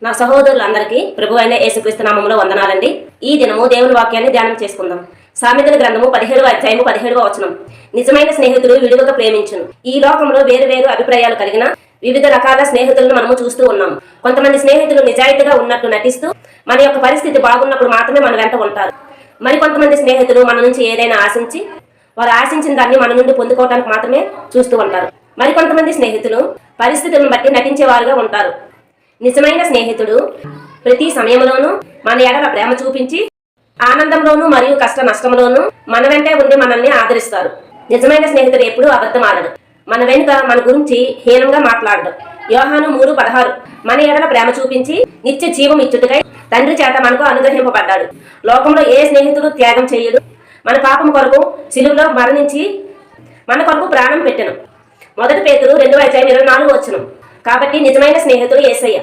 నా సహోదరులందరికీ ప్రభు అయిన యేసుక్రీస్తు నామములో వందనాలండి. ఈ దినము దేవుని వాక్యాన్ని ధ్యానం చేసుకుందాం. సామెతల గ్రంథము 17వ అధ్యాయము 17వ వచనం. నిజమైన స్నేహితుడు విడువక ప్రేమించును. ఈ లోకంలో వేరు వేరు అభిప్రాయాలు కలిగిన వివిధ రకాల స్నేహితులను మనము చూస్తూ ఉన్నాం. కొంతమంది స్నేహితులు నిజాయితీగా ఉన్నట్టు నటిస్తూ మన యొక్క పరిస్థితి బాగున్నప్పుడు మాత్రమే మన వెంట ఉంటారు. మరికొంతమంది స్నేహితులు మన నుంచి ఏదైనా ఆశించి వారు ఆశించిన దాన్ని మన నుండి పొందుకోవడానికి మాత్రమే చూస్తూ ఉంటారు. మరికొంతమంది స్నేహితులు పరిస్థితులను బట్టి నటించేవారుగా ఉంటారు. నిజమైన స్నేహితుడు ప్రతి సమయంలోనూ మన ఎడల ప్రేమ చూపించి ఆనందంలోనూ మరియు కష్ట నష్టంలోనూ మన వెంటే ఉండి మనల్ని ఆదరిస్తారు. నిజమైన స్నేహితుడు ఎప్పుడూ అబద్ధం ఆడడు. మన వెనుక మన గురించి హీనంగా మాట్లాడడు. యోహాను 3:16 మన ఎడల ప్రేమ చూపించి నిత్య జీవం ఇచ్చుటకై తండ్రి చేత మనకు అనుగ్రహింపబడ్డాడు. లోకంలో ఏ స్నేహితుడు త్యాగం చేయడు. మన పాపం కొరకు సిలువలో మరణించి మన కొరకు ప్రాణం పెట్టెను. 1 పేతురు 2:24 వచనం. కాబట్టి నిజమైన స్నేహితుడు యేసయ్య.